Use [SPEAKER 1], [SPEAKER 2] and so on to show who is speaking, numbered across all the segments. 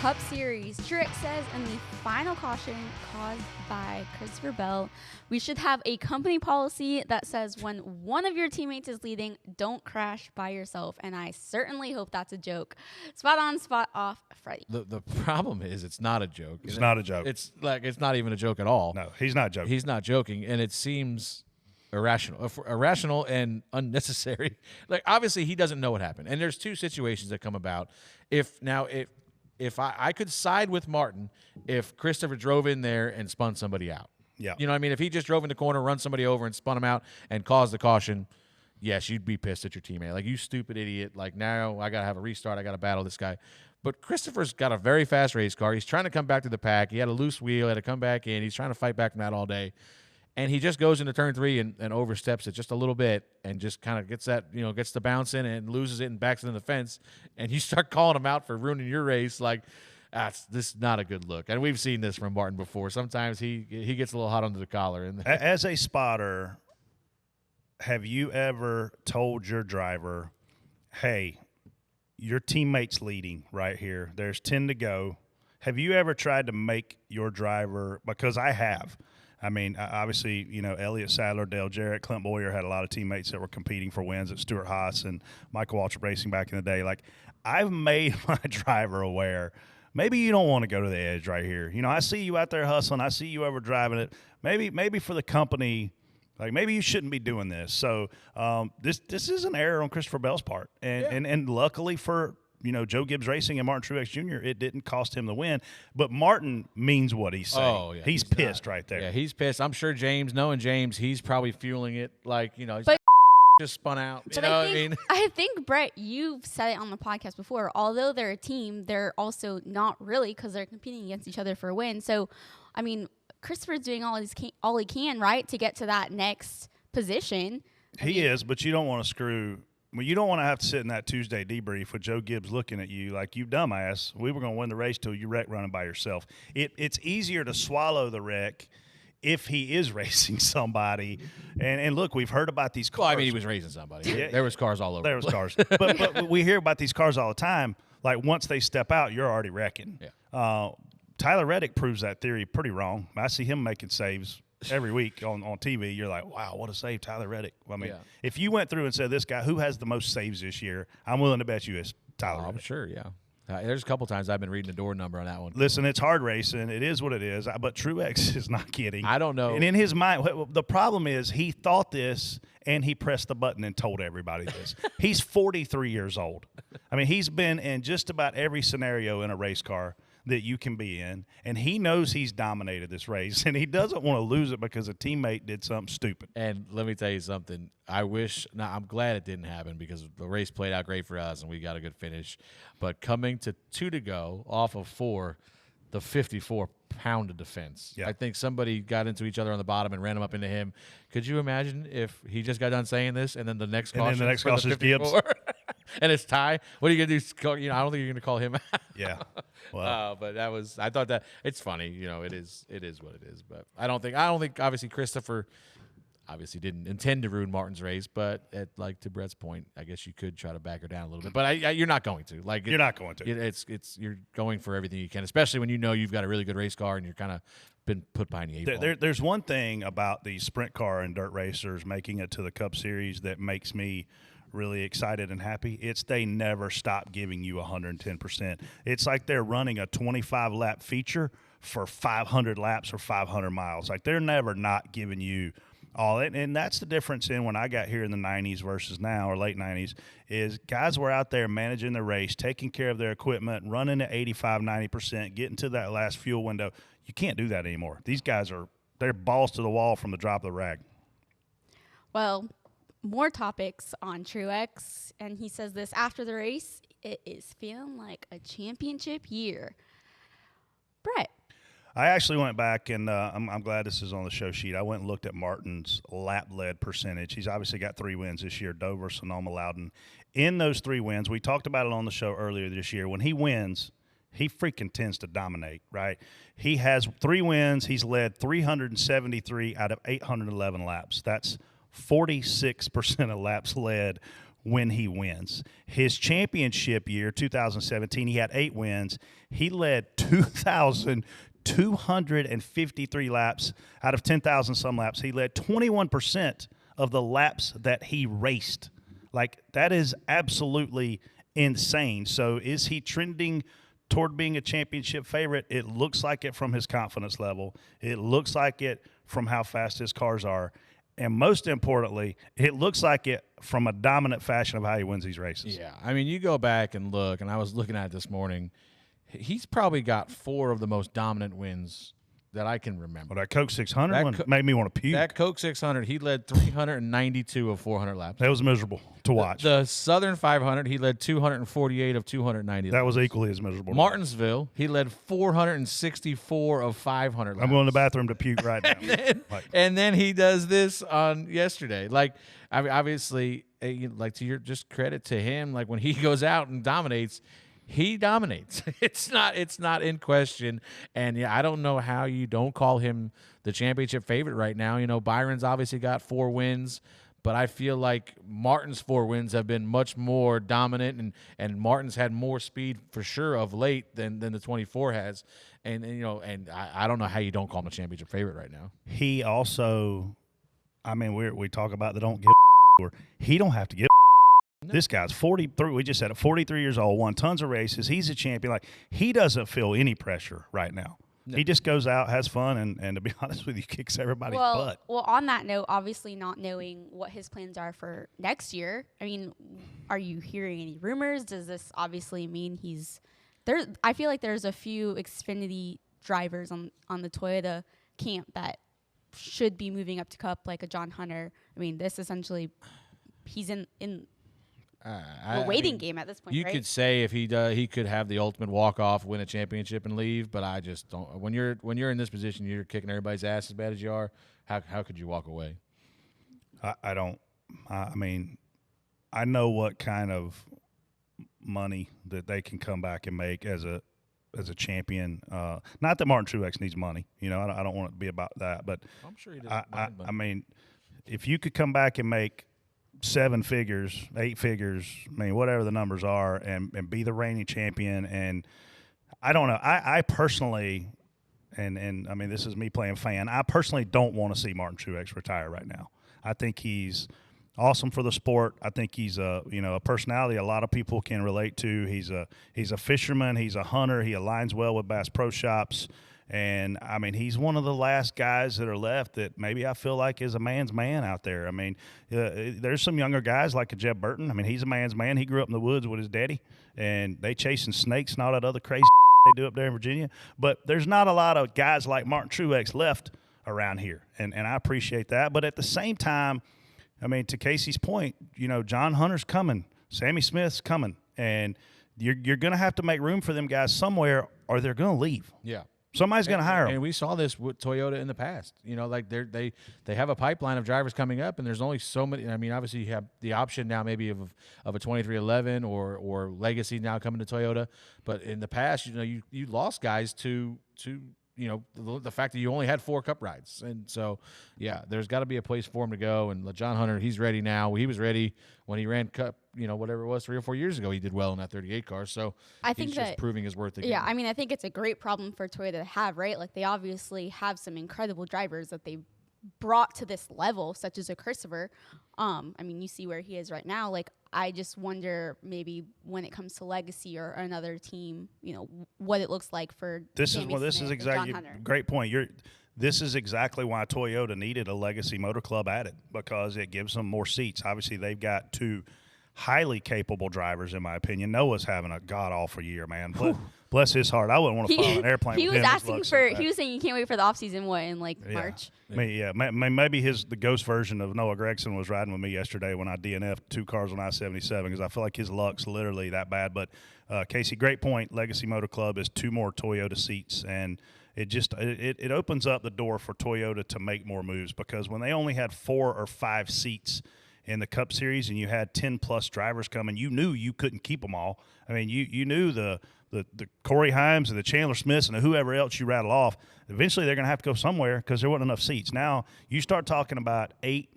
[SPEAKER 1] Cup Series. Truex says in the final caution caused by Christopher Bell, we should have a company policy that says when one of your teammates is leading, don't crash by yourself. And I certainly hope that's a joke. Spot on, spot off, Freddie.
[SPEAKER 2] The problem is it's not a joke.
[SPEAKER 3] It's not a joke.
[SPEAKER 2] It's not even a joke at all.
[SPEAKER 3] No, he's not joking.
[SPEAKER 2] He's not joking, and it seems irrational and unnecessary. Like, obviously he doesn't know what happened, and there's two situations that come about. If I could side with Martin if Christopher drove in there and spun somebody out.
[SPEAKER 3] Yeah.
[SPEAKER 2] You know what I mean? If he just drove in the corner, run somebody over and spun him out and caused the caution, yes, you'd be pissed at your teammate. Like, you stupid idiot. Like, now I got to have a restart. I got to battle this guy. But Christopher's got a very fast race car. He's trying to come back to the pack. He had a loose wheel. Had to come back in. He's trying to fight back from that all day. And he just goes into turn 3 and oversteps it just a little bit and just kind of gets the bounce in and loses it and backs into the fence. And you start calling him out for ruining your race. Like, this is not a good look. And we've seen this from Martin before. Sometimes he gets a little hot under the collar. And
[SPEAKER 3] as a spotter, have you ever told your driver, hey, your teammate's leading right here. There's 10 to go. Have you ever tried to make your driver – because I have. I mean, obviously, Elliott Sadler, Dale Jarrett, Clint Boyer had a lot of teammates that were competing for wins at Stewart Haas and Michael Waltrip Racing back in the day. Like, I've made my driver aware, maybe you don't want to go to the edge right here. I see you out there hustling. I see you over driving it. Maybe for the company, like, maybe you shouldn't be doing this. So this is an error on Christopher Bell's part. And luckily for – Joe Gibbs Racing and Martin Truex Jr., it didn't cost him the win. But Martin means what he's saying.
[SPEAKER 2] Oh, yeah.
[SPEAKER 3] He's pissed right there.
[SPEAKER 2] Yeah, he's pissed. I'm sure knowing James, he's probably fueling it like, he's just spun out.
[SPEAKER 1] But I think, Brett, you've said it on the podcast before. Although they're a team, they're also not really because they're competing against each other for a win. So, I mean, Christopher's doing all he can, right, to get to that next position.
[SPEAKER 3] He is, but you don't want to screw – well, you don't want to have to sit in that Tuesday debrief with Joe Gibbs looking at you like, you dumbass, we were going to win the race till you wreck running by yourself. It's easier to swallow the wreck if he is racing somebody. And look, we've heard about these cars.
[SPEAKER 2] Well, I mean, he was racing somebody. Yeah. There was cars all over.
[SPEAKER 3] There was cars. but we hear about these cars all the time. Like, once they step out, you're already wrecking.
[SPEAKER 2] Yeah.
[SPEAKER 3] Tyler Reddick proves that theory pretty wrong. I see him making saves every week on TV. You're like, wow, what a save, Tyler Reddick. I mean, if you went through and said, this guy, who has the most saves this year, I'm willing to bet you it's Tyler Reddick.
[SPEAKER 2] I'm sure, yeah. There's a couple times I've been reading the door number on that one.
[SPEAKER 3] Listen, it's hard racing. It is what it is. But Truex is not kidding.
[SPEAKER 2] I don't know.
[SPEAKER 3] And in his mind, the problem is he thought this and he pressed the button and told everybody this. He's 43 years old. I mean, he's been in just about every scenario in a race car that you can be in, and he knows he's dominated this race, and he doesn't want to lose it because a teammate did something stupid.
[SPEAKER 2] And let me tell you something. I'm glad it didn't happen because the race played out great for us, and we got a good finish. But coming to 2 to go off of 4, the 54-pound of defense. Yeah. I think somebody got into each other on the bottom and ran them up into him. Could you imagine if he just got done saying this, and then the next caution is
[SPEAKER 3] Gibbs?
[SPEAKER 2] And it's Ty. What are you gonna do? I don't think you're gonna call him out.
[SPEAKER 3] Yeah. Well,
[SPEAKER 2] but I thought that it's funny. It is what it is. But I don't think obviously Christopher obviously didn't intend to ruin Martin's race. But to Brett's point, I guess you could try to back her down a little bit. But you're not going to. You're
[SPEAKER 3] not going to.
[SPEAKER 2] You're going for everything you can, especially when you've got a really good race car and you're kind of been put behind the 8 ball.
[SPEAKER 3] There's one thing about the sprint car and dirt racers making it to the Cup Series that makes me really excited and happy. It's they never stop giving you 110%. It's like they're running a 25-lap feature for 500 laps or 500 miles. Like, they're never not giving you all it. And that's the difference in when I got here in the 90s versus now, or late 90s, is guys were out there managing the race, taking care of their equipment, running at 85, 90%, getting to that last fuel window. You can't do that anymore. These guys they're balls to the wall from the drop of the rag.
[SPEAKER 1] Well, more topics on Truex, and he says this after the race: it is feeling like a championship year. Brett.
[SPEAKER 3] I actually went back, and I'm glad this is on the show sheet. I went and looked at Martin's lap-led percentage. He's obviously got 3 wins this year: Dover, Sonoma, Loudon. In those 3 wins, we talked about it on the show earlier this year. When he wins, he freaking tends to dominate, right? He has 3 wins. He's led 373 out of 811 laps. That's 46% of laps led when he wins. His championship year, 2017, he had 8 wins. He led 2,253 laps out of 10,000 some laps. He led 21% of the laps that he raced. Like, that is absolutely insane. So is he trending toward being a championship favorite? It looks like it from his confidence level. It looks like it from how fast his cars are. And most importantly, it looks like it from a dominant fashion of how he wins these races.
[SPEAKER 2] Yeah. I mean, you go back and look, and I was looking at it this morning. He's probably got 4 of the most dominant wins that I can remember.
[SPEAKER 3] Well, that Coke 600 one made me want to puke.
[SPEAKER 2] That Coke 600, he led 392 of 400 laps.
[SPEAKER 3] That was miserable to watch.
[SPEAKER 2] The Southern 500, he led 248 of 290 laps.
[SPEAKER 3] That was equally as miserable.
[SPEAKER 2] Martinsville, he led 464 of 500 laps.
[SPEAKER 3] I'm going to the bathroom to puke right now.
[SPEAKER 2] And then he does this on yesterday. Like, I mean, obviously, like, to your just credit to him, like, when he goes out and dominates, he dominates. It's not in question. And yeah, I don't know how you don't call him the championship favorite right now. You know, Byron's obviously got 4 wins, but I feel like Martin's 4 wins have been much more dominant, and Martin's had more speed for sure of late than the 24 has. And you know, and I don't know how you don't call him a championship favorite right now.
[SPEAKER 3] He also, I mean, we talk about the don't give or he don't have to give. No. This guy's 43. We just said it, 43 years old, won tons of races. He's a champion. Like, he doesn't feel any pressure right now. No. He just goes out, has fun, and to be honest with you, kicks everybody's butt.
[SPEAKER 1] Well, on that note, obviously not knowing what his plans are for next year, I mean, are you hearing any rumors? Does this obviously mean he's there? I feel like there's a few Xfinity drivers on the Toyota camp that should be moving up to Cup, like a John Hunter. I mean, this essentially, he's in a waiting game at this point.
[SPEAKER 2] You
[SPEAKER 1] right?
[SPEAKER 2] could say if he could have the ultimate walk off, win a championship, and leave. But I just don't. When you're in this position, you're kicking everybody's ass as bad as you are. How could you walk away?
[SPEAKER 3] I don't. I mean, I know what kind of money that they can come back and make as a champion. Not that Martin Truex needs money. You know, I don't want it to be about that. But
[SPEAKER 2] I'm sure he doesn't.
[SPEAKER 3] I mean, if you could come back and make 7 figures, 8 figures, I mean, whatever the numbers are, and be the reigning champion. And I don't know. I personally, and I mean, this is me playing fan, I personally don't want to see Martin Truex retire right now. I think he's awesome for the sport. I think he's a personality a lot of people can relate to. He's a fisherman. He's a hunter. He aligns well with Bass Pro Shops. And, I mean, he's one of the last guys that are left that maybe I feel like is a man's man out there. I mean, there's some younger guys like a Jeb Burton. I mean, he's a man's man. He grew up in the woods with his daddy, and they chasing snakes and all that other crazy they do up there in Virginia. But there's not a lot of guys like Martin Truex left around here, and I appreciate that. But at the same time, I mean, to Casey's point, you know, John Hunter's coming. Sammy Smith's coming. And you're going to have to make room for them guys somewhere or they're going to leave.
[SPEAKER 2] Yeah.
[SPEAKER 3] Somebody's going to hire them.
[SPEAKER 2] And we saw this with Toyota in the past. You know, like they have a pipeline of drivers coming up, and there's only so many. I mean, obviously you have the option now maybe of a 2311 or Legacy now coming to Toyota. But in the past, you know, you lost guys to you know, the fact that you only had 4 Cup rides. And so, yeah, there's got to be a place for him to go. And John Hunter, he's ready now. He was ready when he ran Cup, you know, whatever it was, 3 or 4 years ago. He did well in that 38 car. So
[SPEAKER 1] I think
[SPEAKER 2] he's
[SPEAKER 1] that,
[SPEAKER 2] just proving his worth again.
[SPEAKER 1] Yeah, I mean, I think it's a great problem for Toyota to have, right? Like, they obviously have some incredible drivers that they brought to this level, such as a Christopher. I mean, you see where he is right now. Like, I just wonder maybe when it comes to Legacy or another team, you know, what it looks like for
[SPEAKER 3] this is exactly great point. This is exactly why Toyota needed a Legacy Motor Club added, because it gives them more seats. Obviously, they've got 2 highly capable drivers, in my opinion. Noah's having a god-awful year, man. Bless his heart. I wouldn't want to fly on an airplane
[SPEAKER 1] he
[SPEAKER 3] with
[SPEAKER 1] was
[SPEAKER 3] him.
[SPEAKER 1] asking for. He was saying you can't wait for the offseason, March?
[SPEAKER 3] Maybe the ghost version of Noah Gregson was riding with me yesterday when I DNF'd 2 cars on I-77, because I feel like his luck's literally that bad. But, Casey, great point. Legacy Motor Club is 2 more Toyota seats, and it opens up the door for Toyota to make more moves, because when they only had 4 or 5 seats in the Cup Series and you had 10-plus drivers coming, you knew you couldn't keep them all. I mean, you knew the Corey Himes and the Chandler Smiths and whoever else you rattle off, eventually they're going to have to go somewhere because there wasn't enough seats. Now you start talking about 8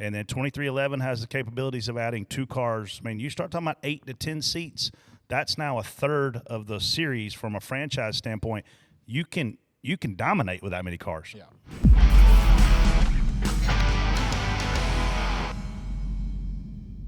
[SPEAKER 3] And then 2311 has the capabilities of adding 2 cars. I mean, you start talking about 8 to 10 seats. That's now a third of the series from a franchise standpoint. You can dominate with that many cars.
[SPEAKER 2] Yeah.